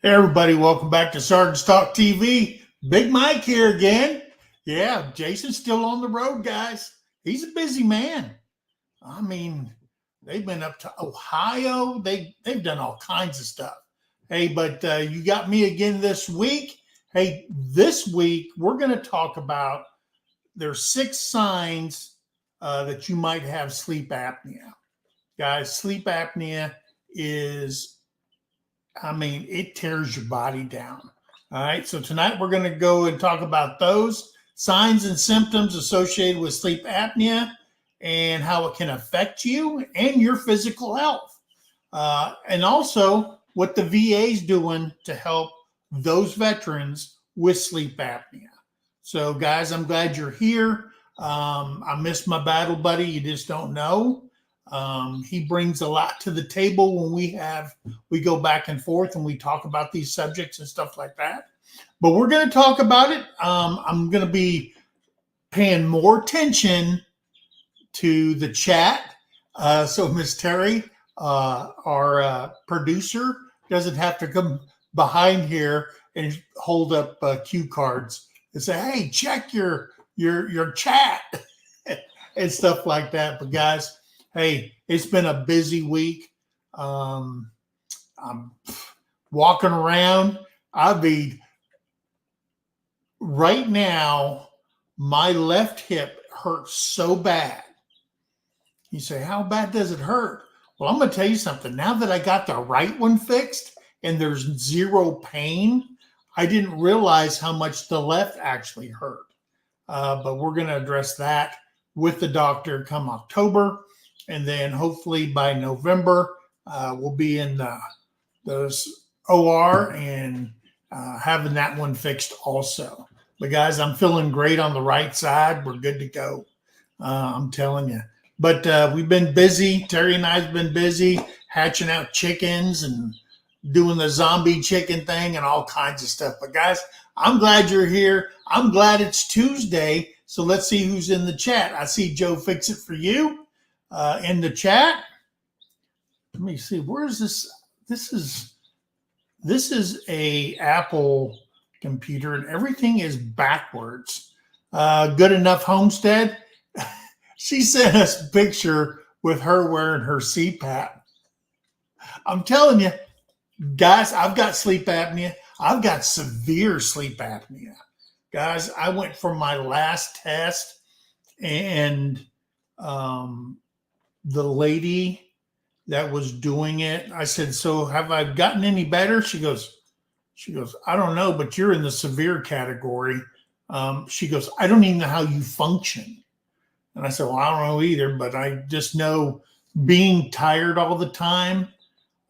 Hey everybody, welcome back to Sergeant's Talk TV. Big Mike here again. Yeah, Jason's still on the road, guys. He's a busy man. I mean, they've been up to Ohio. They've done all kinds of stuff. Hey, but you got me again this week. Hey, this week we're going to talk about there's 6 signs that you might have sleep apnea. Guys, sleep apnea is it tears your body down. All right. So tonight we're going to go and talk about those signs and symptoms associated with sleep apnea and how it can affect you and your physical health. And also what the VA is doing to help those veterans with sleep apnea. So, guys, I'm glad you're here. I miss my battle buddy. You just don't know. He brings a lot to the table when we go back and forth and we talk about these subjects and stuff like that. But we're going to talk about it. I'm going to be paying more attention to the chat. So Miss Terry, our producer, doesn't have to come behind here and hold up cue cards and say, "Hey, check your chat," and stuff like that. But guys, hey, it's been a busy week. I'm walking around. Right now, my left hip hurts so bad. You say, how bad does it hurt? Well, I'm going to tell you something. Now that I got the right one fixed and there's zero pain, I didn't realize how much the left actually hurt. But we're going to address that with the doctor come October. And then hopefully by November, we'll be in the OR and having that one fixed also. But guys, I'm feeling great on the right side. We're good to go. I'm telling you. But we've been busy. Terry and I have been busy hatching out chickens and doing the zombie chicken thing and all kinds of stuff. But guys, I'm glad you're here. I'm glad it's Tuesday. So let's see who's in the chat. I see Joe Fix It For You in the chat. Let me see. Where is this? This is a Apple computer and everything is backwards. Good Enough Homestead. She sent us a picture with her wearing her CPAP. I'm telling you, guys, I've got sleep apnea. I've got severe sleep apnea. Guys, I went for my last test and the lady that was doing it, I said, so have I gotten any better? She goes, I don't know, but you're in the severe category. She goes, I don't even know how you function. And I said, well, I don't know either, but I just know being tired all the time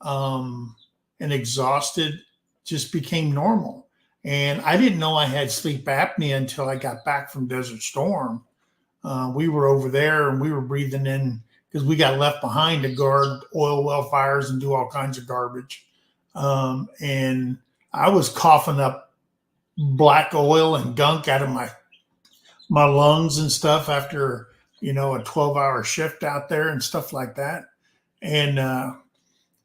and exhausted just became normal. And I didn't know I had sleep apnea until I got back from Desert Storm. We were over there and we were breathing in because we got left behind to guard oil well fires and do all kinds of garbage. And I was coughing up black oil and gunk out of my lungs and stuff after, a 12-hour shift out there and stuff like that. And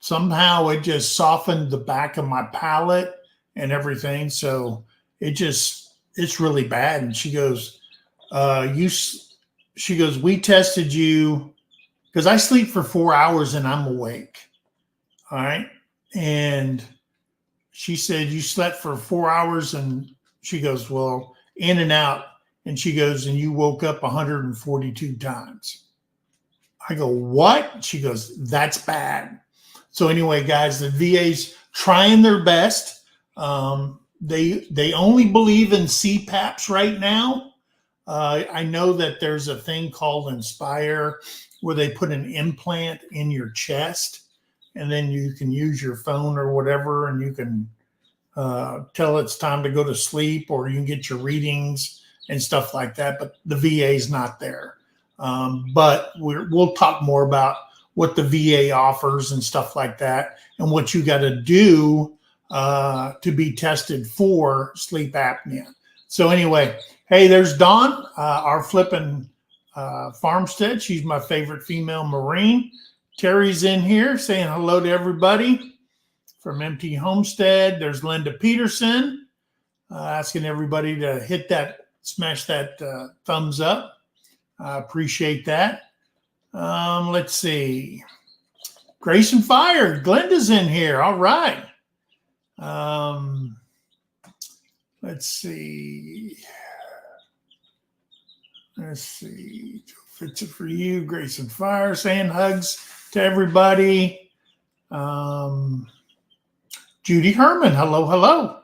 somehow it just softened the back of my palate and everything. So it's really bad. And she goes, we tested you because I sleep for 4 hours and I'm awake. All right. And she said, you slept for 4 hours. And she goes, well, in and out. And she goes, and you woke up 142 times. I go, what? She goes, that's bad. So anyway, guys, the VA's trying their best. They only believe in CPAPs right now. I know that there's a thing called Inspire where they put an implant in your chest and then you can use your phone or whatever and you can tell it's time to go to sleep or you can get your readings and stuff like that. But the VA is not there. But we'll talk more about what the VA offers and stuff like that and what you got to do to be tested for sleep apnea. So anyway, hey, there's Dawn, our flipping farmstead. She's my favorite female Marine. Terry's in here saying hello to everybody. from MT Homestead. There's Linda Peterson asking everybody to smash that thumbs up. I appreciate that. Let's see. Grace and Fire. Glenda's in here. All right. Let's see. Fits it for you. Grace and Fire. Saying hugs to everybody. Judy Herman. Hello, hello.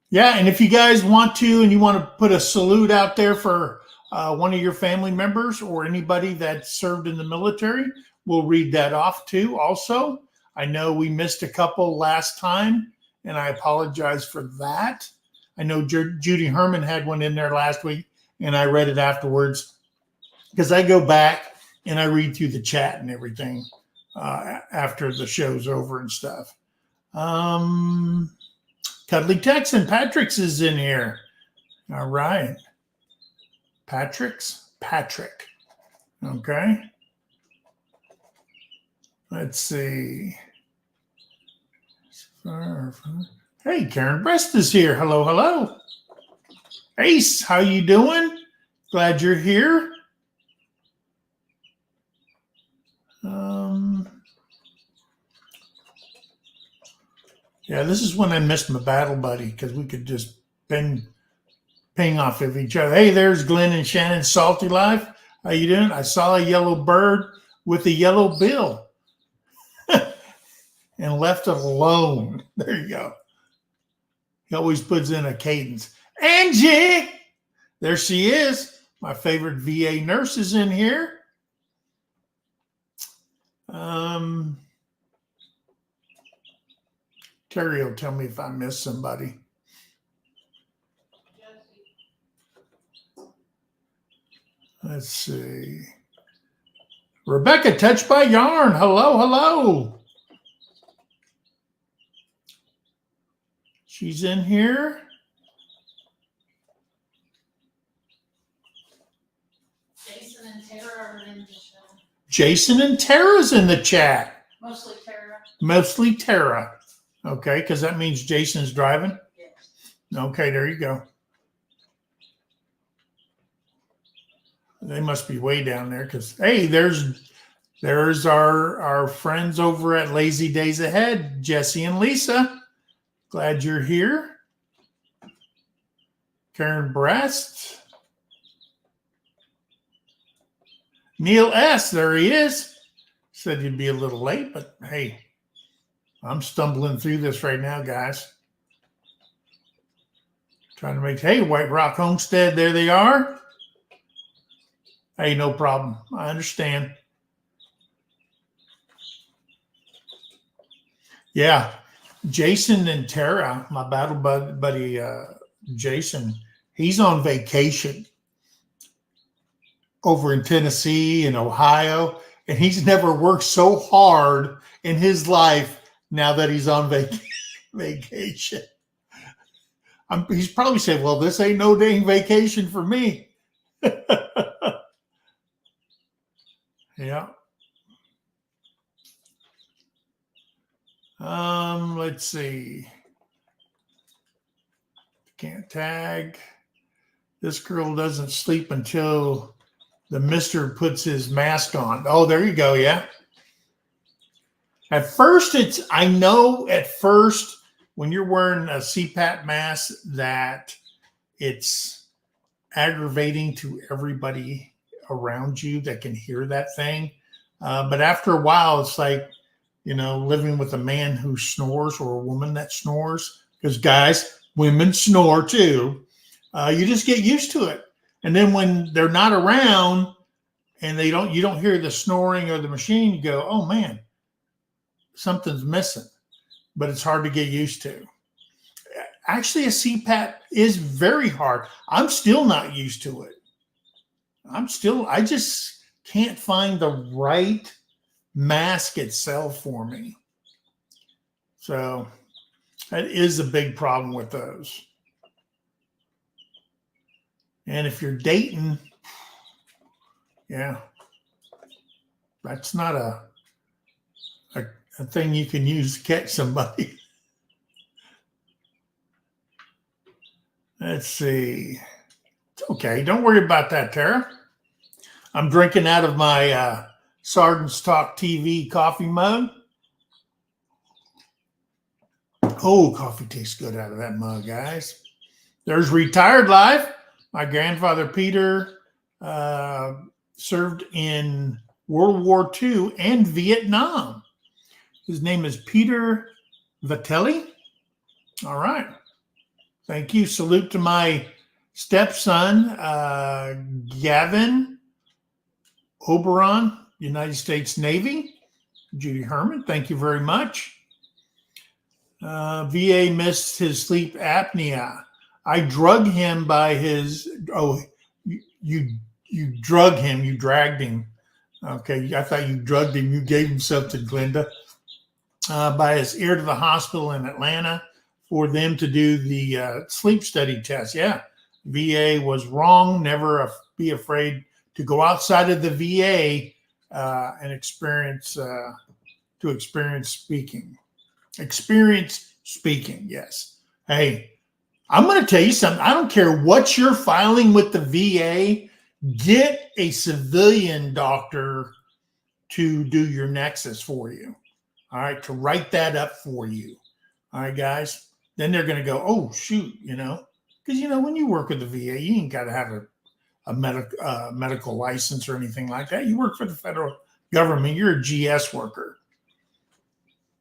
Yeah, and if you guys want to, and you want to put a salute out there for one of your family members or anybody that served in the military, we'll read that off too. Also, I know we missed a couple last time, and I apologize for that. I know Judy Herman had one in there last week, and I read it afterwards because I go back and I read through the chat and everything after the show's over and stuff. Cuddly Texan, Patrick's is in here. All right. Patrick. Okay. Let's see. Hey, Karen Brest is here. Hello, hello. Ace, how you doing? Glad you're here. Yeah, this is when I missed my battle buddy because we could just ping off of each other. Hey, there's Glenn and Shannon, Salty Life. How you doing? I saw a yellow bird with a yellow bill and left it alone. There you go. He always puts in a cadence. Angie, there she is. My favorite VA nurse is in here. Terry will tell me if I missed somebody. Let's see. Rebecca, Touched by Yarn. Hello, hello. She's in here. Jason and Tara are in the show. Jason and Tara's in the chat. Mostly Tara. Mostly Tara. Okay, because that means Jason's driving? Yes. Okay, there you go. They must be way down there because, hey, there's our friends over at Lazy Days Ahead, Jesse and Lisa. Glad you're here. Karen Brest. Neil S., there he is. Said you'd be a little late, but hey, I'm stumbling through this right now, guys. Trying to make, hey, White Rock Homestead, there they are. Hey, no problem. I understand. Yeah, Jason and Tara, my battle buddy Jason, he's on vacation over in Tennessee and Ohio, and he's never worked so hard in his life now that he's on vacation. He's probably saying, well, this ain't no dang vacation for me. Yeah. Let's see. Can't tag. This girl doesn't sleep until the mister puts his mask on. Oh, there you go. Yeah. At first, I know at first when you're wearing a CPAP mask that it's aggravating to everybody around you that can hear that thing. But after a while, it's like, living with a man who snores or a woman that snores, because guys, women snore too. You just get used to it. And then when they're not around and you don't hear the snoring or the machine, you go, oh man, something's missing, but it's hard to get used to. Actually, a CPAP is very hard. I'm still not used to it. I just can't find the right mask itself for me. So that is a big problem with those. And if you're dating, yeah, that's not a thing you can use to catch somebody. Let's see. It's okay. Don't worry about that, Tara. I'm drinking out of my Sergeant's Talk TV coffee mug. Oh, coffee tastes good out of that mug, guys. There's Retired Life. My grandfather, Peter, served in World War II and Vietnam. His name is Peter Vitelli. All right. Thank you. Salute to my stepson, Gavin Oberon, United States Navy. Judy Herman, thank you very much. VA missed his sleep apnea. I drug him by his, you drug him, you dragged him. Okay, I thought you drugged him. You gave him something, Glenda. By his ear to the hospital in Atlanta for them to do the sleep study test. Yeah, VA was wrong. Never be afraid to go outside of the VA and experience speaking. Experience speaking, yes. Hey, I'm going to tell you something. I don't care what you're filing with the VA. Get a civilian doctor to do your nexus for you. All right, to write that up for you. All right, guys. Then they're going to go, oh, shoot, because, when you work with the VA, you ain't got to have a medical license or anything like that. You work for the federal government. You're a GS worker.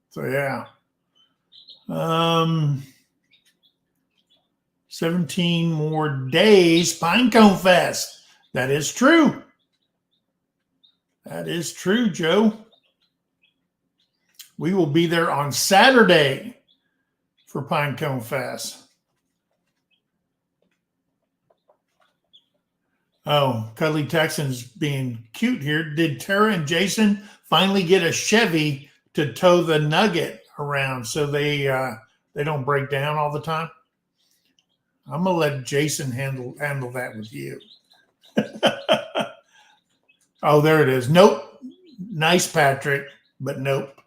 So, yeah. 17 more days, Pinecone Fest. That is true. That is true, Joe. We will be there on Saturday for Pinecone Fest. Oh, Cuddly Texan's being cute here. Did Tara and Jason finally get a Chevy to tow the Nugget around so they don't break down all the time? I'm gonna let Jason handle that with you. Oh, there it is. Nope. Nice, Patrick, but nope.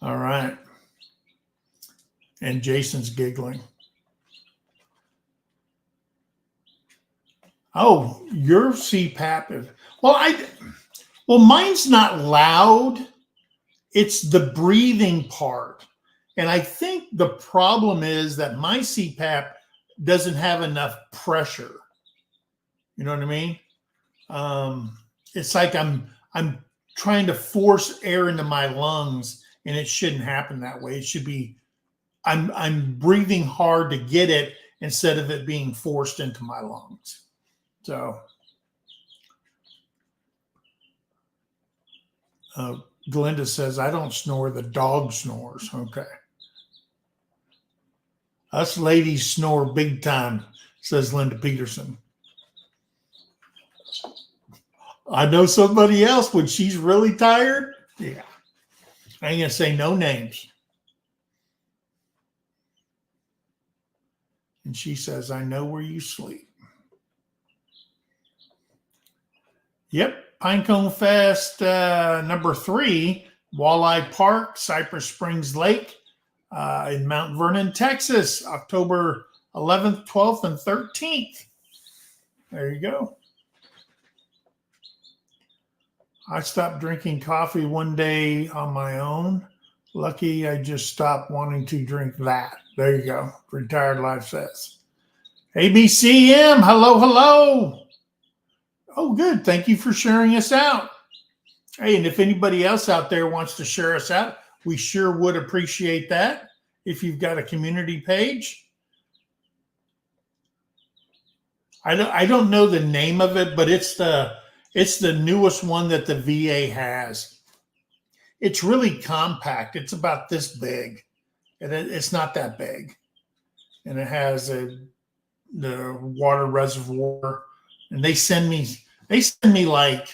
All right. And Jason's giggling. Oh, your CPAP is well, mine's not loud. It's the breathing part. And I think the problem is that my CPAP doesn't have enough pressure. You know what I mean? It's like I'm trying to force air into my lungs, and it shouldn't happen that way. It should be I'm breathing hard to get it instead of it being forced into my lungs. So Glenda says, I don't snore, the dog snores. Okay. Us ladies snore big time, says Linda Peterson. I know somebody else when she's really tired. Yeah. I ain't going to say no names. And she says, I know where you sleep. Yep. Pinecone Fest number 3, Walleye Park, Cypress Springs Lake in Mount Vernon, Texas, October 11th, 12th, and 13th. There you go. I stopped drinking coffee one day on my own. Lucky I just stopped wanting to drink that. There you go. Retired Life says. ABCM, hello, hello. Oh, good. Thank you for sharing us out. Hey, and if anybody else out there wants to share us out, we sure would appreciate that. If you've got a community page. I don't know the name of it, but it's the newest one that the VA has. It's really compact. It's about this big. And it's not that big. And it has the water reservoir. And they send me like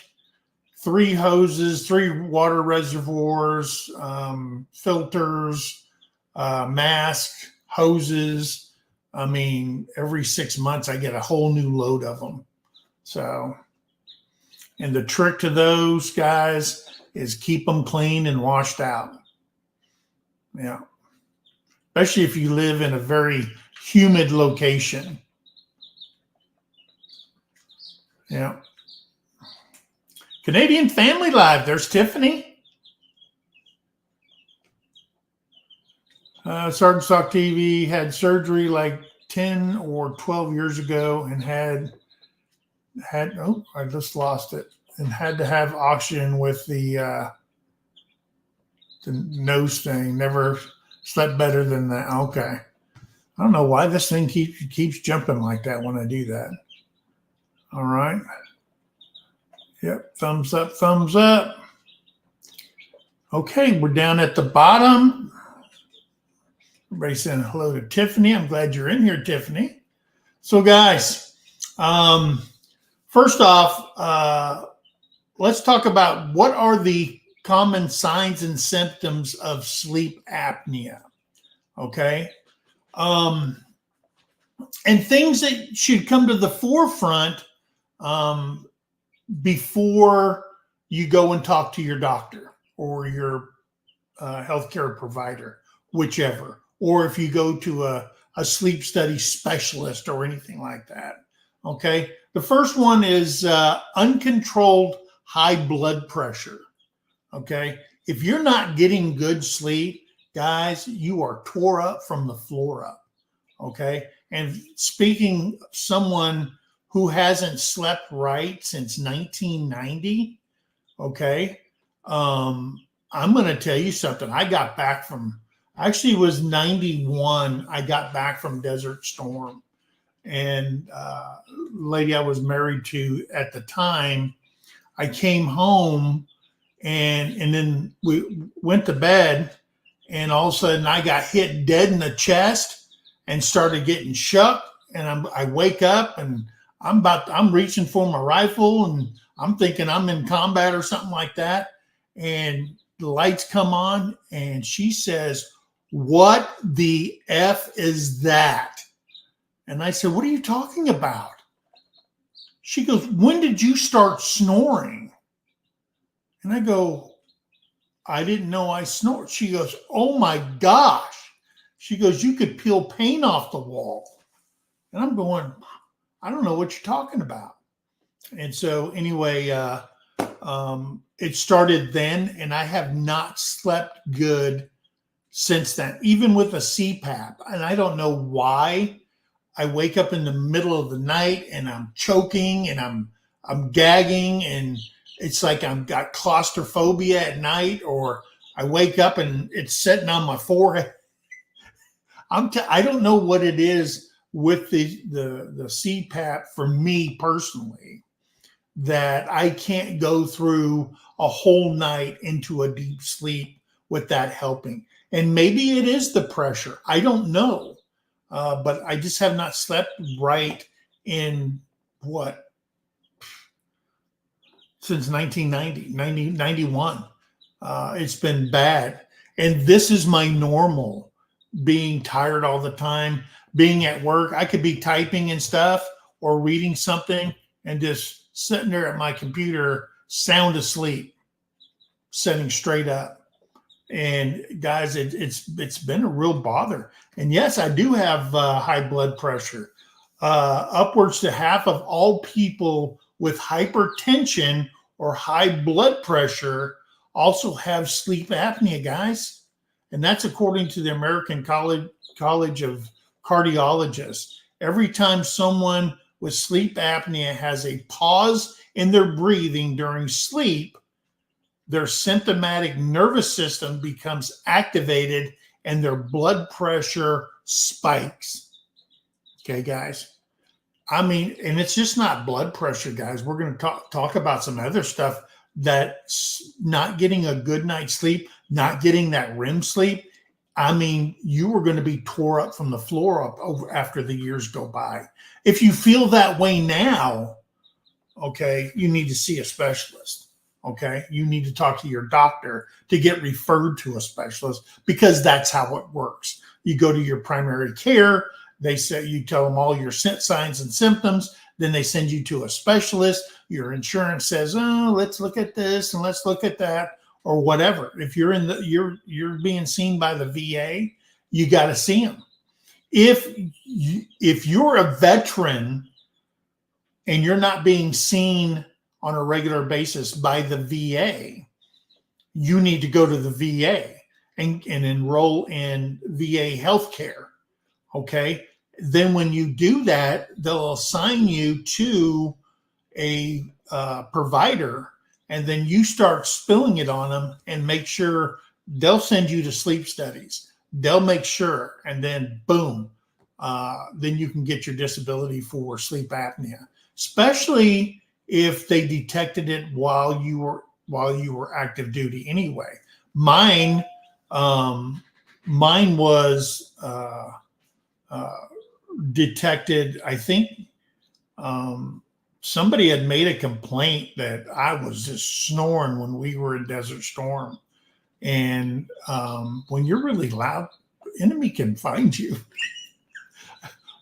3 hoses, 3 water reservoirs, filters, mask, hoses. I mean, every 6 months I get a whole new load of them. So, and the trick to those guys is keep them clean and washed out. Yeah. Especially if you live in a very humid location. Yeah. Canadian Family Live. There's Tiffany. Sergeant Stock TV had surgery like 10 or 12 years ago and had oh, I just lost it, and had to have oxygen with the nose thing. Never slept better than that. Okay. I don't know why this thing keeps jumping like that when I do that. All right. Yep. Thumbs up, thumbs up. Okay, we're down at the bottom. Everybody saying hello to Tiffany. I'm glad you're in here, Tiffany. So, guys, first off, let's talk about what are the common signs and symptoms of sleep apnea. Okay. And things that should come to the forefront before you go and talk to your doctor or your healthcare provider, whichever, or if you go to a sleep study specialist or anything like that. Okay. The first one is uncontrolled high blood pressure. Okay. If you're not getting good sleep, guys, you are tore up from the floor up. Okay. And speaking of someone who hasn't slept right since 1990, okay, I'm going to tell you something. I got back from, actually it was 91. I got back from Desert Storm, and lady I was married to at the time, I came home and then we went to bed, and all of a sudden I got hit dead in the chest and started getting shook. And I wake up and I'm reaching for my rifle and I'm thinking I'm in combat or something like that. And the lights come on and she says, "What the F is that?" And I said, "What are you talking about?" She goes, "When did you start snoring?" And I go, "I didn't know I snored." She goes, "Oh my gosh." She goes, "You could peel paint off the wall." And I'm going, "I don't know what you're talking about." And so anyway, it started then, and I have not slept good since then, even with a CPAP. And I don't know why. I wake up in the middle of the night and I'm choking and I'm gagging, and it's like I've got claustrophobia at night, or I wake up and it's sitting on my forehead. I don't know what it is with the CPAP for me personally, that I can't go through a whole night into a deep sleep with that helping. And maybe it is the pressure. I don't know. But I just have not slept right in since 1990, 91. It's been bad. And this is my normal, being tired all the time, being at work. I could be typing and stuff or reading something and just sitting there at my computer, sound asleep, sitting straight up. And guys, it's been a real bother. And yes, I do have high blood pressure. Upwards to half of all people with hypertension or high blood pressure also have sleep apnea, guys. And that's according to the American College of Cardiologists. Every time someone with sleep apnea has a pause in their breathing during sleep, their symptomatic nervous system becomes activated and their blood pressure spikes. Okay, guys. I mean, and it's just not blood pressure, guys. We're going to talk about some other stuff, that's not getting a good night's sleep, not getting that REM sleep. I mean, you are going to be tore up from the floor up over after the years go by. If you feel that way now, okay, you need to see a specialist. Okay, you need to talk to your doctor to get referred to a specialist, because that's how it works. You go to your primary care, they say, you tell them all your signs and symptoms, then they send you to a specialist. Your insurance says, "Oh, let's look at this and let's look at that," or whatever. If you're you're being seen by the VA, you got to see them. if you're a veteran and you're not being seen on a regular basis by the VA, you need to go to the VA and enroll in VA healthcare. Okay. Then when you do that, they'll assign you to a provider, and then you start spilling it on them and make sure they'll send you to sleep studies. They'll make sure, and then boom, then you can get your disability for sleep apnea, especially if they detected it while you were active duty. Anyway, mine was detected. I think somebody had made a complaint that I was just snoring when we were in Desert Storm. And when you're really loud, the enemy can find you.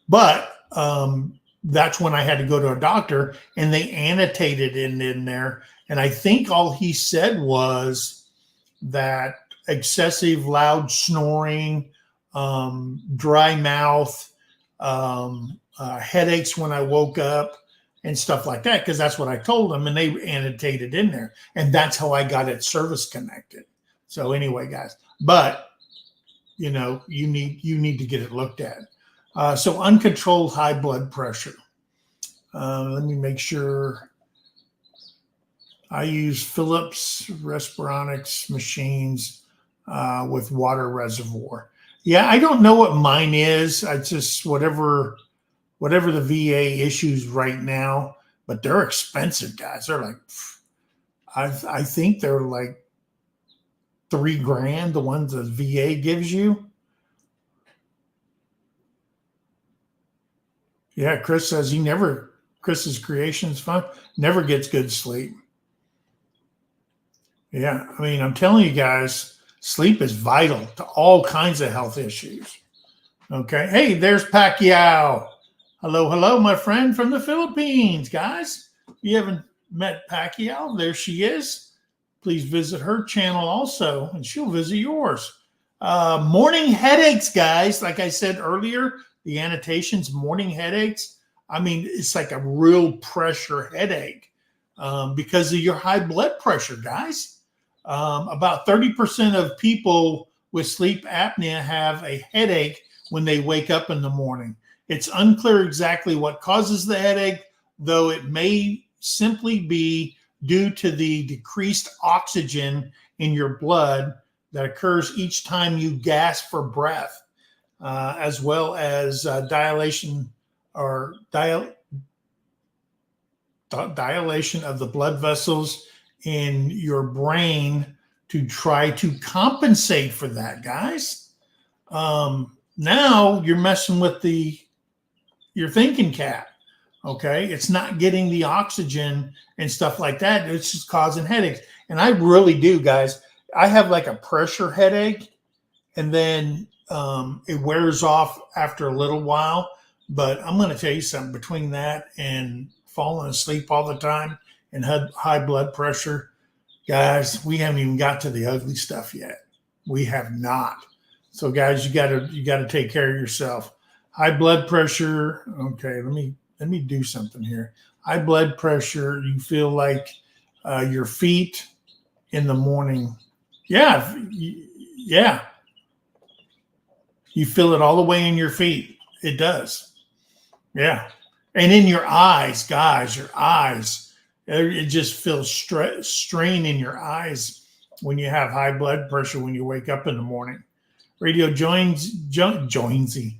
But that's when I had to go to a doctor, and they annotated it in there. And I think all he said was that excessive loud snoring, dry mouth, headaches when I woke up, and stuff like that, because that's what I told them, and they annotated in there. And that's how I got it service connected. So anyway, guys, but you need to get it looked at. So uncontrolled high blood pressure. Let me make sure. I use Philips Respironics machines with water reservoir. Yeah, I don't know what mine is. I just whatever the VA issues right now, but they're expensive, guys. They're like, I think they're like $3,000, the ones the VA gives you. Yeah, Chris says Chris's Creations Fund never gets good sleep. Yeah, I mean, I'm telling you guys, sleep is vital to all kinds of health issues. Okay. Hey, there's Pacquiao. Hello, my friend from the Philippines, guys. If you haven't met Pacquiao, there she is. Please visit her channel also, and she'll visit yours. Morning headaches, guys. Like I said earlier, the annotations, morning headaches. I mean, it's like a real pressure headache because of your high blood pressure, guys. About 30% of people with sleep apnea have a headache when they wake up in the morning. It's unclear exactly what causes the headache, though it may simply be due to the decreased oxygen in your blood that occurs each time you gasp for breath, as well as dilation of the blood vessels in your brain to try to compensate for that, guys. Now you're messing with your thinking cap. Okay. It's not getting the oxygen and stuff like that. It's just causing headaches. And I really do, guys. I have like a pressure headache, and then it wears off after a little while. But I'm going to tell you something, between that and falling asleep all the time and high blood pressure, guys, we haven't even got to the ugly stuff yet. We have not. So guys, you gotta take care of yourself. High blood pressure. Okay, let me do something here. High blood pressure. You feel like your feet in the morning. Yeah. You feel it all the way in your feet. It does. Yeah. And in your eyes, guys, your eyes. It just feels strain in your eyes when you have high blood pressure when you wake up in the morning. Radio Jonesy.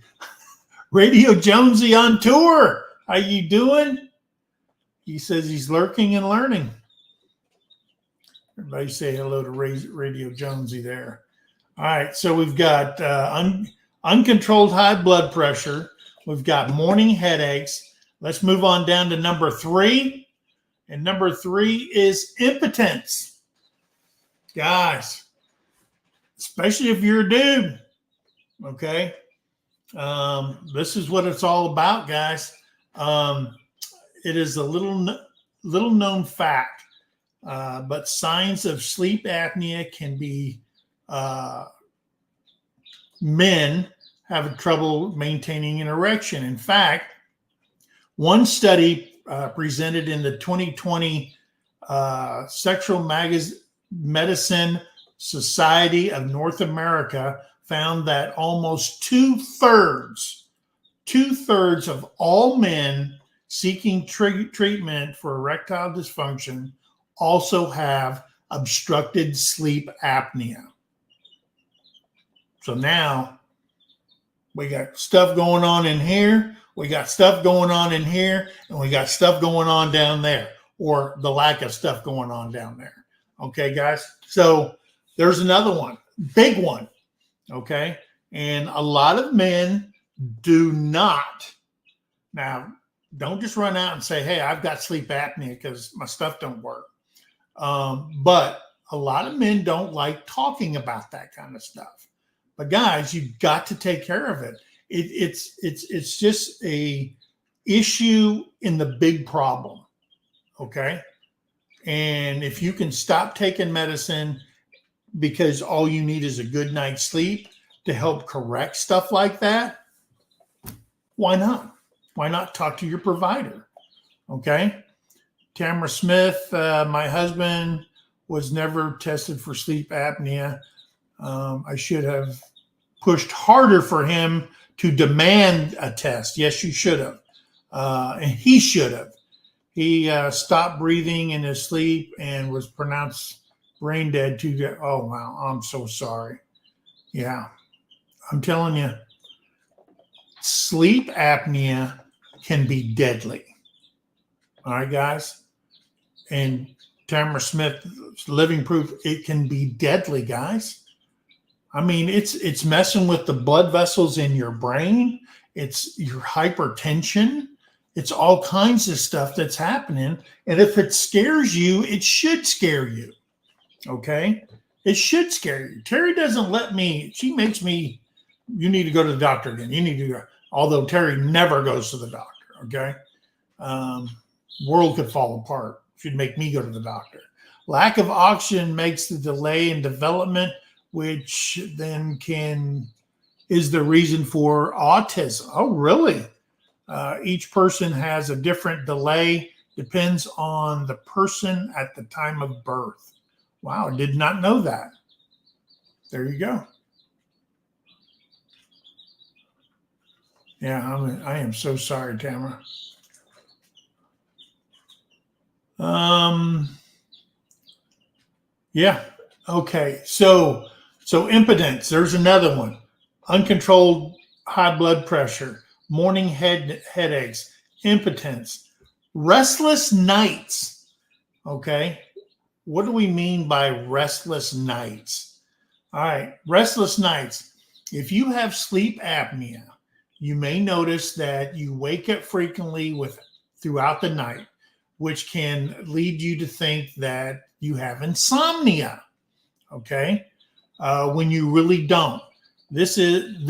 Radio Jonesy on tour. How you doing? He says he's lurking and learning. Everybody say hello to Radio Jonesy there. All right, so we've got uncontrolled high blood pressure. We've got morning headaches. Let's move on down to number 3. And number 3 is impotence. Guys, especially if you're a dude, okay? This is what it's all about, guys. It is a little known fact, but signs of sleep apnea can be men have trouble maintaining an erection. In fact, one study presented in the 2020 Sexual Medicine Society of North America found that almost two-thirds of all men seeking treatment for erectile dysfunction also have obstructed sleep apnea. So now we got stuff going on in here, we got stuff going on in here, and we got stuff going on down there, or the lack of stuff going on down there. Okay, guys? So there's another one, big one. Okay? And a lot of men do not. Now, don't just run out and say, hey, I've got sleep apnea because my stuff don't work. But a lot of men don't like talking about that kind of stuff. But guys, you've got to take care of it. It's just a issue in the big problem. Okay? And if you can stop taking medicine because all you need is a good night's sleep to help correct stuff like that, why not? Why not talk to your provider? Okay? Tamara Smith, my husband was never tested for sleep apnea. I should have pushed harder for him to demand a test. Yes, you should have. And he should have. He stopped breathing in his sleep and was pronounced brain dead 2 days. Oh, wow. I'm so sorry. Yeah. I'm telling you, sleep apnea can be deadly. All right, guys? And Tamara Smith, living proof, it can be deadly, guys. I mean, it's messing with the blood vessels in your brain. It's your hypertension. It's all kinds of stuff that's happening. And if it scares you, it should scare you. Okay? It should scare you. Terry doesn't let me, she makes me, you need to go to the doctor again. You need to go. Although Terry never goes to the doctor. Okay? World could fall apart. She'd make me go to the doctor. Lack of oxygen makes the delay in development, which then is the reason for autism. Oh, really? Each person has a different delay, depends on the person at the time of birth. Wow, did not know that. There you go. Yeah, I am so sorry, Tamara. Yeah. Okay. So impotence. There's another one. Uncontrolled high blood pressure, morning headaches, impotence, restless nights. Okay. What do we mean by restless nights? All right. Restless nights. If you have sleep apnea, you may notice that you wake up frequently throughout the night, which can lead you to think that you have insomnia, okay? When you really don't. This is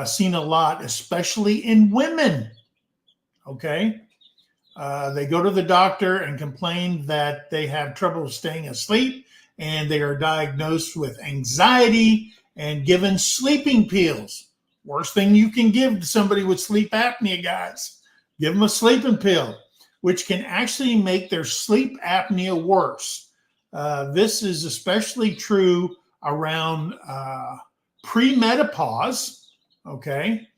seen a lot, especially in women, okay? They go to the doctor and complain that they have trouble staying asleep, and they are diagnosed with anxiety and given sleeping pills. Worst thing you can give to somebody with sleep apnea, guys. Give them a sleeping pill, which can actually make their sleep apnea worse. This is especially true around premenopause, okay?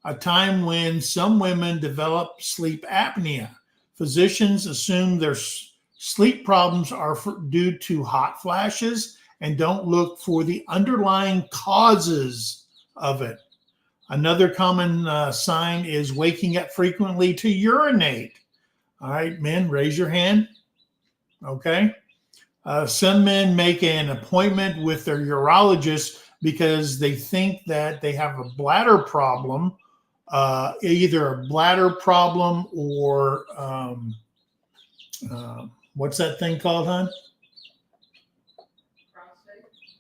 A time when some women develop sleep apnea. Physicians assume their sleep problems are due to hot flashes and don't look for the underlying causes of it. Another common sign is waking up frequently to urinate. All right, men, raise your hand. Okay. Some men make an appointment with their urologist because they think that they have a bladder problem, either a bladder problem or what's that thing called, hon?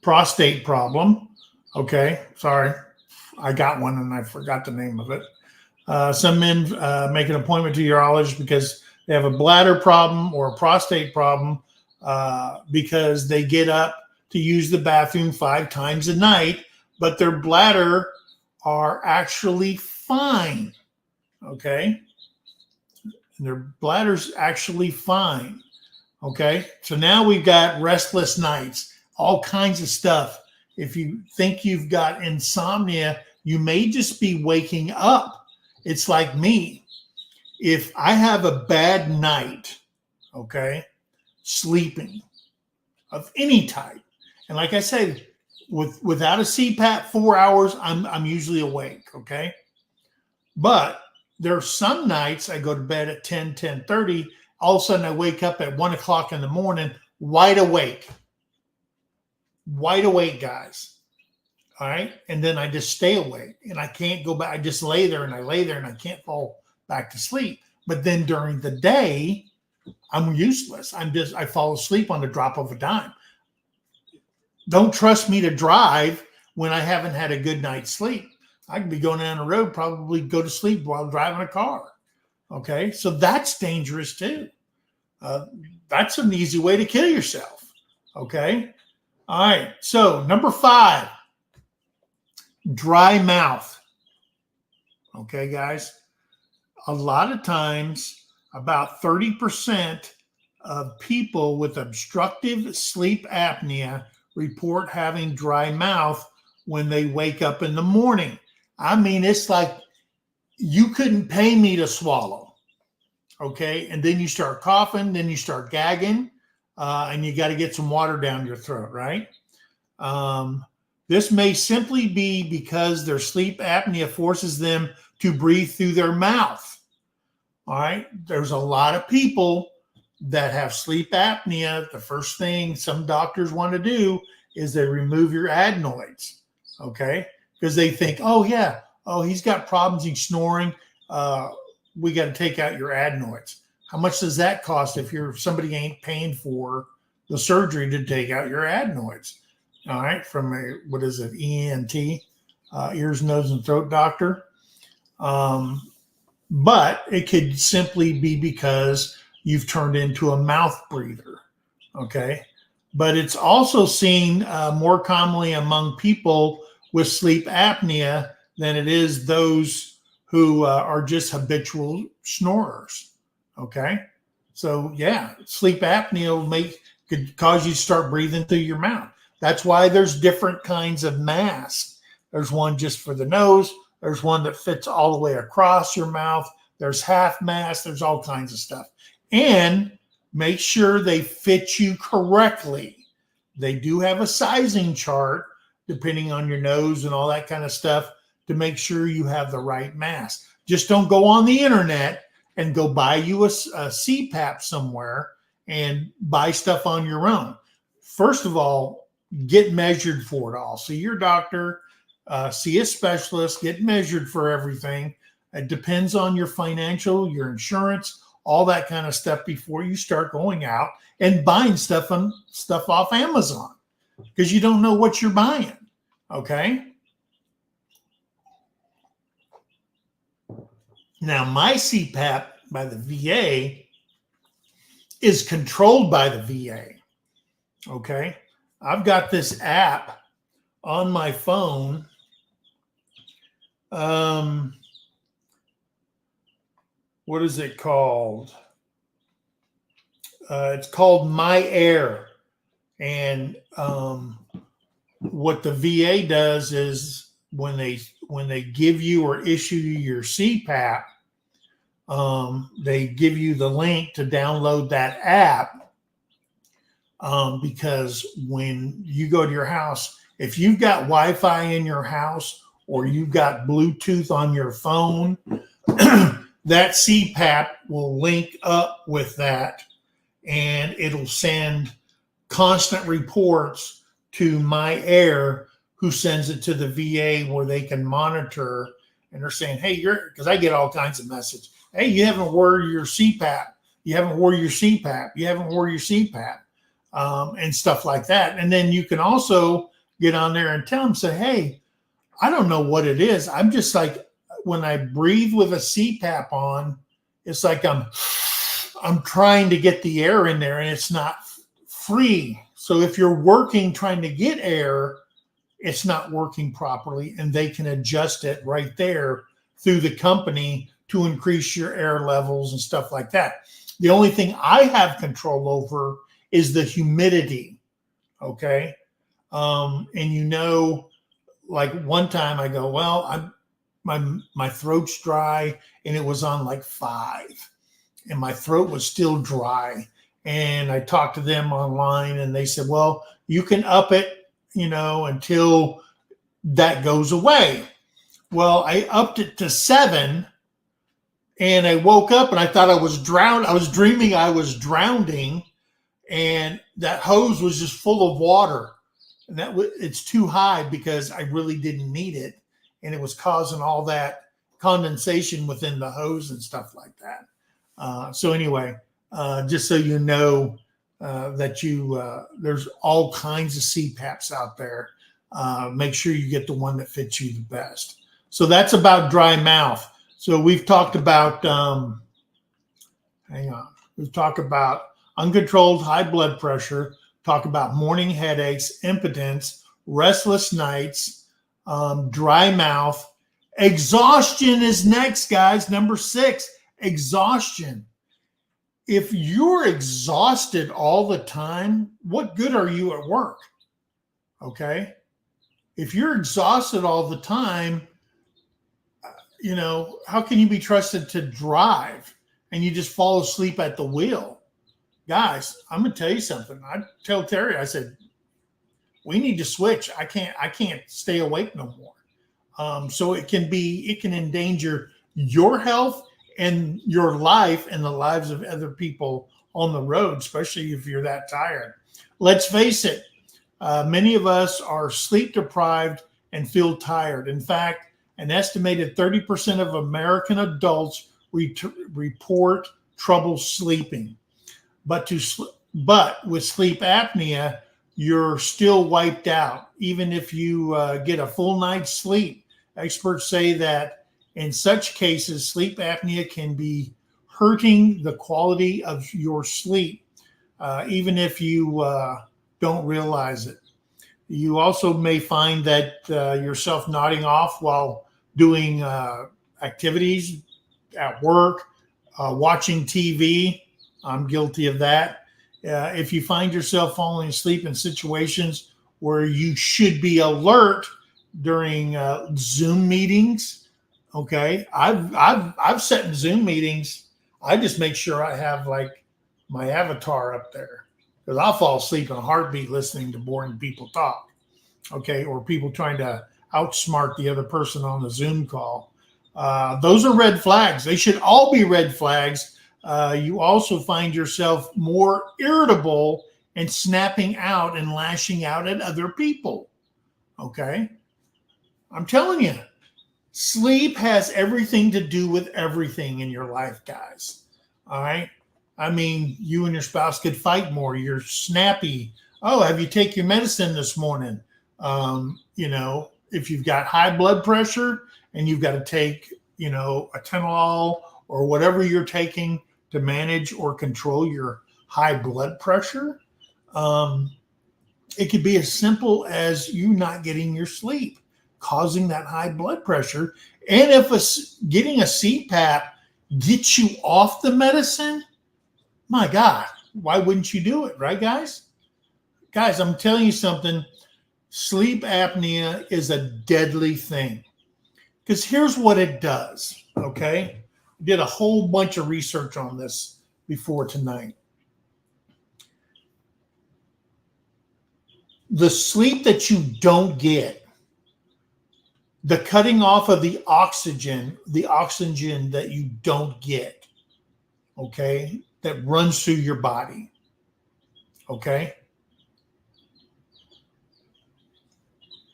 Prostate problem. Okay, sorry. I got one and I forgot the name of it. Some men make an appointment to a urologist because they have a bladder problem or a prostate problem because they get up to use the bathroom 5 times a night, but their bladder are actually fine. Okay. And their bladder's actually fine. Okay. So now we've got restless nights, all kinds of stuff. If you think you've got insomnia, you may just be waking up. It's like me. If I have a bad night, okay, sleeping of any type, and like I said, without a CPAP 4 hours, I'm usually awake, okay? But there are some nights I go to bed at 10:30. All of a sudden I wake up at 1 o'clock in the morning, wide awake, guys. All right. And then I just stay awake and I can't go back. I just lay there and I can't fall back to sleep. But then during the day, I'm useless. I fall asleep on the drop of a dime. Don't trust me to drive when I haven't had a good night's sleep. I could be going down the road, probably go to sleep while driving a car. Okay. So that's dangerous too. That's an easy way to kill yourself. Okay. All right. So number 5. Dry mouth. Okay, guys. A lot of times, about 30% of people with obstructive sleep apnea report having dry mouth when they wake up in the morning. I mean, it's like you couldn't pay me to swallow. Okay. And then you start coughing, then you start gagging, and you got to get some water down your throat, right? This may simply be because their sleep apnea forces them to breathe through their mouth. All right. There's a lot of people that have sleep apnea. The first thing some doctors want to do is they remove your adenoids. Okay. Because they think, oh, yeah, he's got problems. He's snoring. We got to take out your adenoids. How much does that cost if somebody ain't paying for the surgery to take out your adenoids? All right, from what is it, ENT, ears, nose, and throat doctor. But it could simply be because you've turned into a mouth breather, okay? But it's also seen more commonly among people with sleep apnea than it is those who are just habitual snorers, okay? So, yeah, sleep apnea could cause you to start breathing through your mouth. That's why there's different kinds of masks. There's one just for the nose. There's one that fits all the way across your mouth. There's half mask. There's all kinds of stuff. And make sure they fit you correctly. They do have a sizing chart depending on your nose and all that kind of stuff to make sure you have the right mask. Just don't go on the internet and go buy you a CPAP somewhere and buy stuff on your own. First of all, get measured for it all. See your doctor, see a specialist, get measured for everything. It depends on your financial, your insurance, all that kind of stuff before you start going out and buying stuff off Amazon because you don't know what you're buying. Okay. Now, my CPAP by the VA is controlled by the VA. Okay. I've got this app on my phone. What is it called? It's called My Air. And what the VA does is when they give you or issue you your CPAP, they give you the link to download that app. Because when you go to your house, if you've got Wi-Fi in your house or you've got Bluetooth on your phone, that CPAP will link up with that and it'll send constant reports to My Air, who sends it to the VA where they can monitor. And they're saying, hey, because I get all kinds of messages. Hey, you haven't worn your CPAP. You haven't worn your CPAP. You haven't worn your CPAP. And stuff like that. And then you can also get on there and tell them, say, hey, I don't know what it is. I'm just like, when I breathe with a CPAP on, it's like I'm trying to get the air in there and it's not free. So if you're working, trying to get air, it's not working properly, and they can adjust it right there through the company to increase your air levels and stuff like that. The only thing I have control over is the humidity. Okay. And like one time I go, well, my throat's dry, and it was on like 5, and my throat was still dry. And I talked to them online, and they said, well, you can up it, until that goes away. Well, I upped it to 7, and I woke up and I thought I was drowned. I was dreaming I was drowning, and that hose was just full of water. And it's too high because I really didn't need it, and it was causing all that condensation within the hose and stuff like that. So anyway, just so you know that there's all kinds of CPAPs out there. Make sure you get the one that fits you the best. So that's about dry mouth. So we've talked about, we've talked about uncontrolled high blood pressure, talk about morning headaches, impotence, restless nights, dry mouth. Exhaustion is next, guys. Number 6, exhaustion. If you're exhausted all the time, what good are you at work? Okay. If you're exhausted all the time, how can you be trusted to drive and you just fall asleep at the wheel? Guys, I'm going to tell you something. I tell Terry, I said, we need to switch. I can't stay awake no more. So it can endanger your health and your life and the lives of other people on the road, especially if you're that tired. Let's face it. Many of us are sleep deprived and feel tired. In fact, an estimated 30% of American adults report trouble sleeping. But with sleep apnea, you're still wiped out, even if you get a full night's sleep. Experts say that in such cases, sleep apnea can be hurting the quality of your sleep, even if you don't realize it. You also may find that yourself nodding off while doing activities at work, watching TV. I'm guilty of that. If you find yourself falling asleep in situations where you should be alert during Zoom meetings, okay, I've sat in Zoom meetings. I just make sure I have like my avatar up there, because I'll fall asleep in a heartbeat listening to boring people talk, okay, or people trying to outsmart the other person on the Zoom call. Those are red flags. They should all be red flags. You also find yourself more irritable and snapping out and lashing out at other people. Okay. I'm telling you, sleep has everything to do with everything in your life, guys. All right. I mean, you and your spouse could fight more. You're snappy. Oh, have you taken your medicine this morning? If you've got high blood pressure and you've got to take, a Atenolol or whatever you're taking to manage or control your high blood pressure, it could be as simple as you not getting your sleep, causing that high blood pressure. And if getting a CPAP gets you off the medicine, my God, why wouldn't you do it, right, guys? Guys, I'm telling you something. Sleep apnea is a deadly thing, because here's what it does, okay? Did a whole bunch of research on this before tonight. The sleep that you don't get, the cutting off of the oxygen that you don't get, okay, that runs through your body, okay?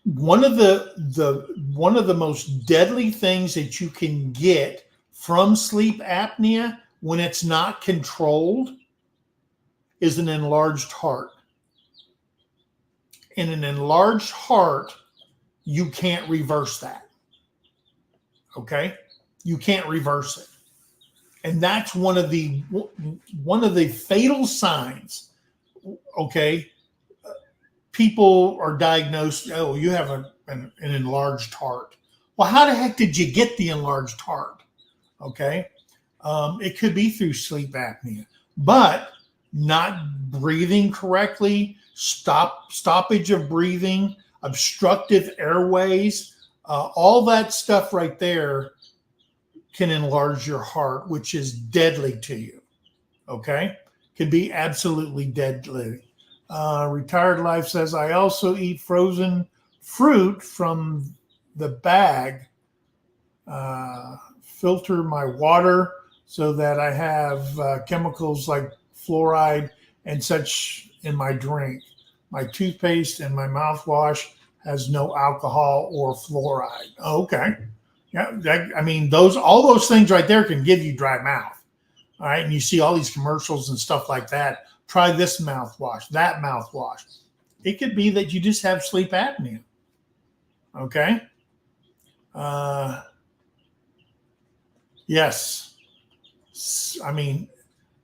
One of the most deadly things that you can get from sleep apnea when it's not controlled is an enlarged heart. In an enlarged heart, you can't reverse that. Okay? You can't reverse it. And that's one of the fatal signs, okay, people are diagnosed, oh, you have an enlarged heart. Well, how the heck did you get the enlarged heart? Okay. It could be through sleep apnea, but not breathing correctly, stoppage of breathing, obstructive airways, all that stuff right there can enlarge your heart, which is deadly to you. Okay. Can be absolutely deadly. Retired Life says, I also eat frozen fruit from the bag, filter my water so that I have chemicals like fluoride and such in my drink. My toothpaste and my mouthwash has no alcohol or fluoride. Oh, okay. Yeah, all those things right there can give you dry mouth. All right. And you see all these commercials and stuff like that. Try this mouthwash, that mouthwash. It could be that you just have sleep apnea. Okay. Yes. I mean,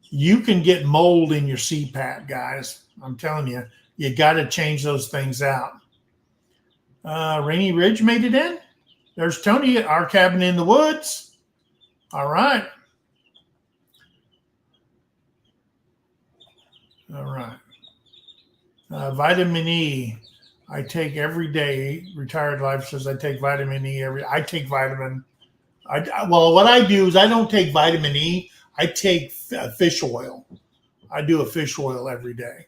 you can get mold in your CPAP, guys. I'm telling you, you got to change those things out. Rainy Ridge made it in. There's Tony at Our Cabin in the Woods. All right. All right. Vitamin E, I take every day. Retired Life says I take vitamin E I take vitamin. Well, what I do is I don't take vitamin E. I take fish oil. I do a fish oil every day.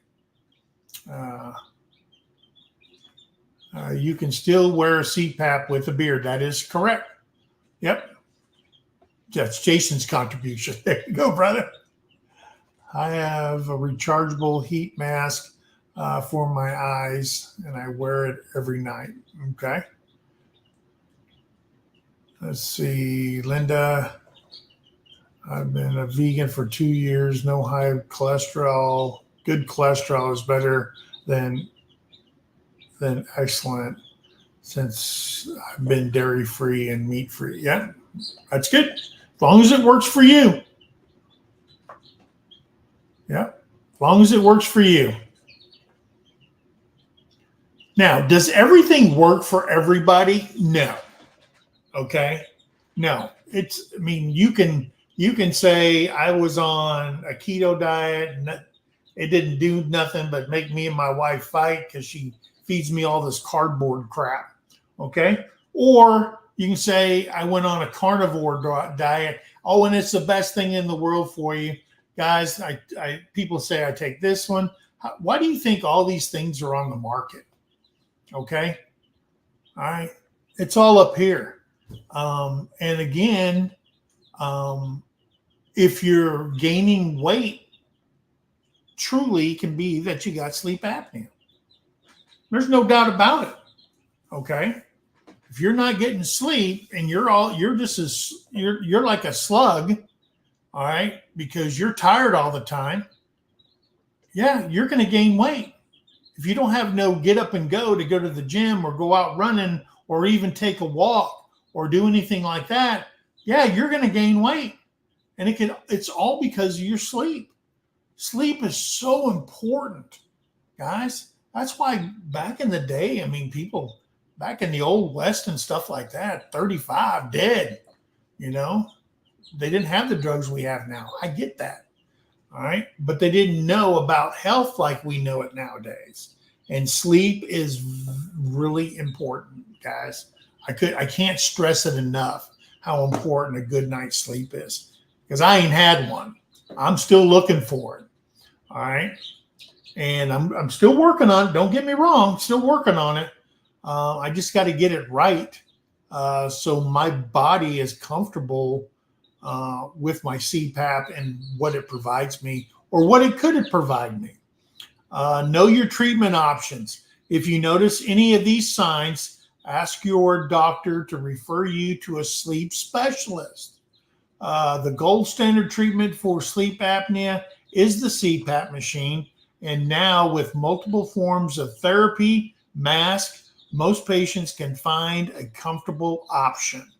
You can still wear a CPAP with a beard. That is correct. Yep. That's Jason's contribution. There you go, brother. I have a rechargeable heat mask for my eyes, and I wear it every night. Okay. Let's see, Linda. I've been a vegan for 2 years. No high cholesterol. Good cholesterol is better than excellent since I've been dairy free and meat free. Yeah, that's good. As long as it works for you. Yeah, as long as it works for you. Now, does everything work for everybody? No. Okay. No. You can say I was on a keto diet and it didn't do nothing but make me and my wife fight because she feeds me all this cardboard crap. Okay. Or you can say I went on a carnivore diet. Oh, and it's the best thing in the world for you. Guys, people say I take this one. Why do you think all these things are on the market? Okay. All right. It's all up here. And again, if you're gaining weight, truly can be that you got sleep apnea. There's no doubt about it. Okay. If you're not getting sleep and you're like a slug, all right, because you're tired all the time, yeah, you're going to gain weight. If you don't have no get up and go to the gym or go out running or even take a walk or do anything like that, yeah, you're going to gain weight. And it's all because of your sleep. Sleep is so important, guys. That's why back in the day, people back in the old West and stuff like that, 35 dead, they didn't have the drugs we have now. I get that. All right. But they didn't know about health like we know it nowadays. And sleep is really important, guys. I can't stress it enough how important a good night's sleep is, because I ain't had one. I'm still looking for it. All right. And I'm still working on it. Don't get me wrong. Still working on it. I just got to get it right. So my body is comfortable with my CPAP and what it provides me, or what it could provide me. Know your treatment options. If you notice any of these signs, ask your doctor to refer you to a sleep specialist. The gold standard treatment for sleep apnea is the CPAP machine. And now with multiple forms of therapy, mask, most patients can find a comfortable option.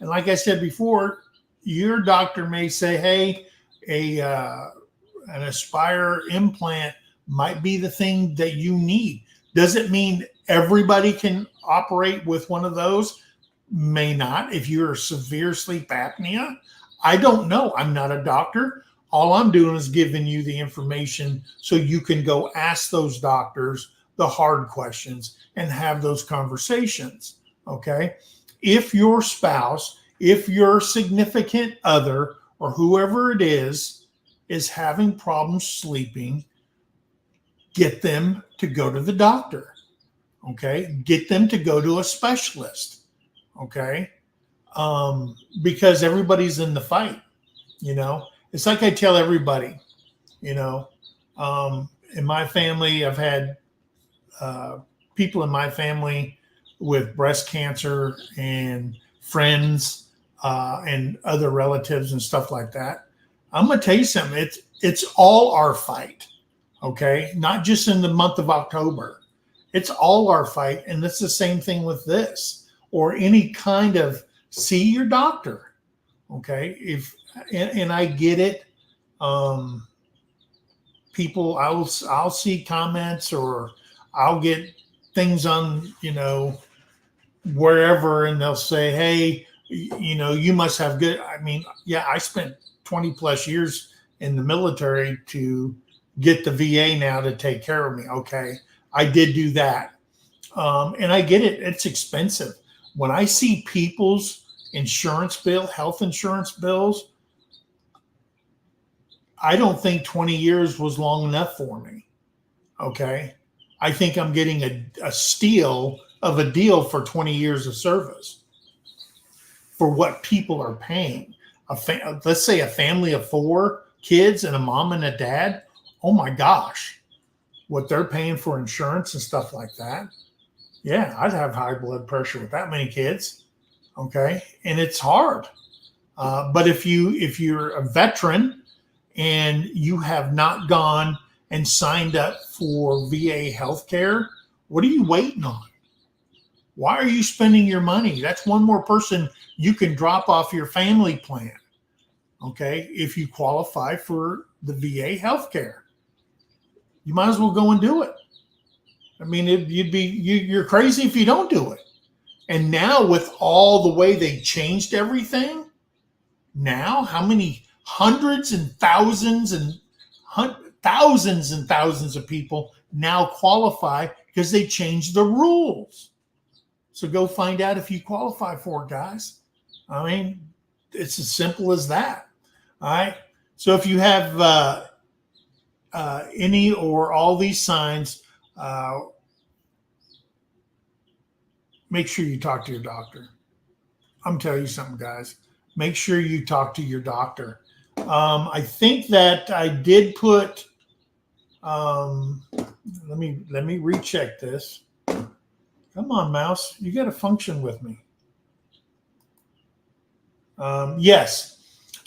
And like I said before, your doctor may say, hey, an Aspire implant might be the thing that you need. Does it mean everybody can operate with one of those? May not. If you're severe sleep apnea, I don't know. I'm not a doctor. All I'm doing is giving you the information so you can go ask those doctors the hard questions and have those conversations. Okay. If your spouse, if your significant other, or whoever it is having problems sleeping, get them to go to the doctor. Okay. Get them to go to a specialist. Okay. Because everybody's in the fight, you know. It's like I tell everybody, you know, in my family, I've had people in my family with breast cancer and friends and other relatives and stuff like that. I'm going to tell you something. It's all our fight. Okay. Not just in the month of October. It's all our fight. And it's the same thing with this or any kind of see your doctor. Okay. And I get it. People, I'll see comments or I'll get things on, you know, wherever, and they'll say, hey, you know, you must have good. I mean, yeah, I spent 20 plus years in the military to get the VA now to take care of me. Okay. I did do that. And I get it. It's expensive. When I see people's insurance bill, health insurance bills, I don't think 20 years was long enough for me. Okay. I think I'm getting a steal of a deal for 20 years of service for what people are paying. Let's say a family of 4 kids and a mom and a dad. Oh my gosh, what they're paying for insurance and stuff like that. Yeah, I'd have high blood pressure with that many kids. Okay. And it's hard. But if you're a veteran and you have not gone and signed up for VA healthcare, what are you waiting on? Why are you spending your money? That's one more person you can drop off your family plan. Okay. If you qualify for the VA healthcare, you might as well go and do it. I mean, you're crazy if you don't do it. And now with all the way they changed everything, now how many hundreds and thousands and thousands of people now qualify because they changed the rules. So go find out if you qualify for it, guys. I mean, it's as simple as that. All right. So if you have any or all these signs, make sure you talk to your doctor. I'm telling you something, guys. Make sure you talk to your doctor. I think that I did put. Let me recheck this. Come on, mouse. You got to function with me. Yes,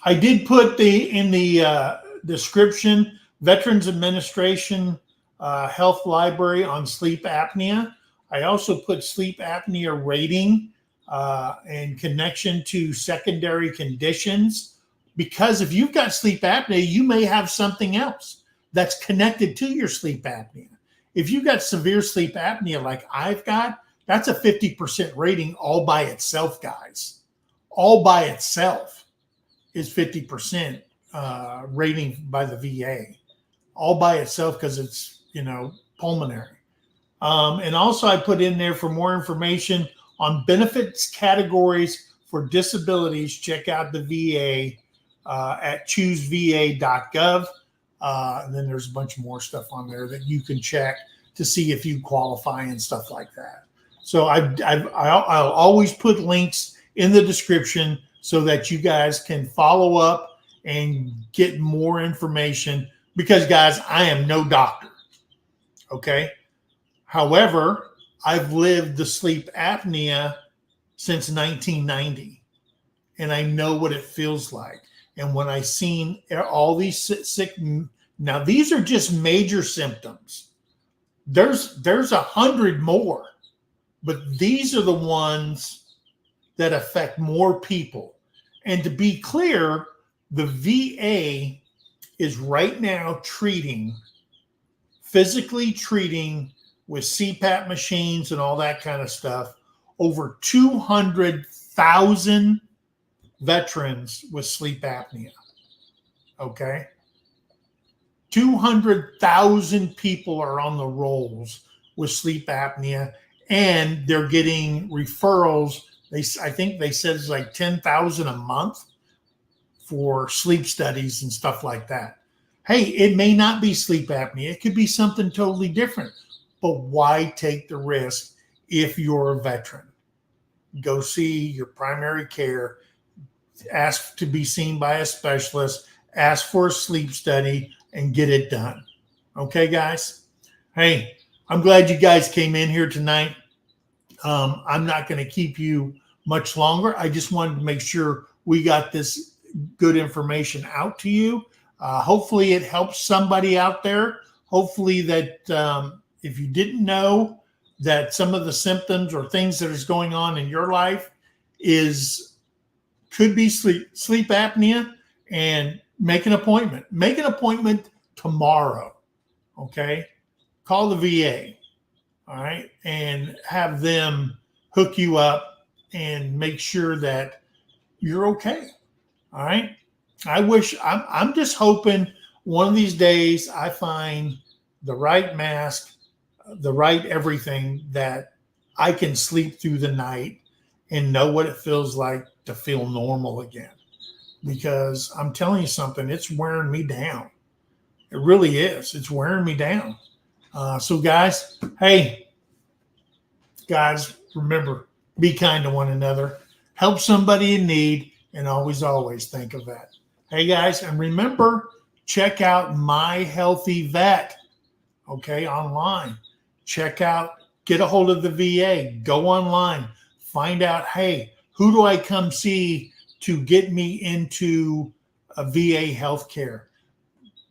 I did put in the description Veterans Administration Health Library on sleep apnea. I also put sleep apnea rating and connection to secondary conditions, because if you've got sleep apnea, you may have something else that's connected to your sleep apnea. If you've got severe sleep apnea like I've got, that's a 50% rating all by itself, guys. All by itself is 50% rating by the VA. All by itself because it's, you know, pulmonary. And also I put in there for more information on benefits categories for disabilities. Check out the VA at chooseva.gov. And then there's a bunch more stuff on there that you can check to see if you qualify and stuff like that. So I'll always put links in the description so that you guys can follow up and get more information, because guys, I am no doctor. Okay. However, I've lived the sleep apnea since 1990, and I know what it feels like. And when I seen all these sick, now these are just major symptoms. There's 100 more, but these are the ones that affect more people. And to be clear, the VA is right now physically treating with CPAP machines and all that kind of stuff. Over 200,000 veterans with sleep apnea. Okay. 200,000 people are on the rolls with sleep apnea, and they're getting referrals. I think they said it's like 10,000 a month for sleep studies and stuff like that. Hey, it may not be sleep apnea. It could be something totally different. But why take the risk if you're a veteran? Go see your primary care. Ask to be seen by a specialist. Ask for a sleep study and get it done. Okay, guys? Hey, I'm glad you guys came in here tonight. I'm not going to keep you much longer. I just wanted to make sure we got this good information out to you. Hopefully it helps somebody out there. Hopefully that if you didn't know that some of the symptoms or things that is going on in your life could be sleep apnea, and make an appointment. Make an appointment tomorrow. Okay. Call the VA. All right. And have them hook you up and make sure that you're okay. All right. I'm just hoping one of these days I find the right mask, the right everything, that I can sleep through the night and know what it feels like to feel normal again. Because I'm telling you something, it's wearing me down. It really is. It's wearing me down. So guys, hey, guys, remember, be kind to one another, help somebody in need, and always think of that. Hey guys, and remember, check out My Healthy Vet, okay, online. Check out, get a hold of the VA, go online, find out, hey, who do I come see to get me into a VA healthcare?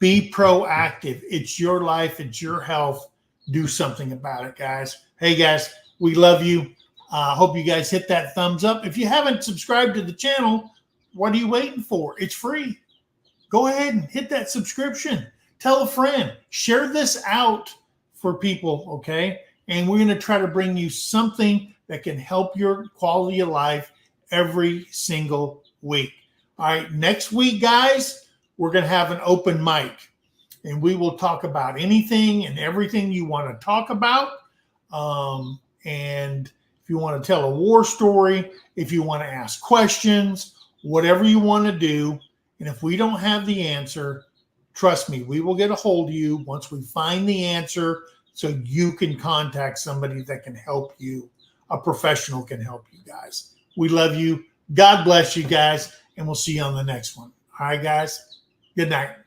Be proactive. It's your life. It's your health. Do something about it, guys. Hey, guys, we love you. Hope you guys hit that thumbs up. If you haven't subscribed to the channel, what are you waiting for? It's free. Go ahead and hit that subscription. Tell a friend. Share this out for people, okay? And we're going to try to bring you something that can help your quality of life every single week. All right, next week, guys, we're going to have an open mic, and we will talk about anything and everything you want to talk about. And if you want to tell a war story, if you want to ask questions, whatever you want to do, and if we don't have the answer, trust me, we will get a hold of you once we find the answer, so you can contact somebody that can help you. A professional can help you guys. We love you. God bless you guys, and we'll see you on the next one. All right, guys. Good night.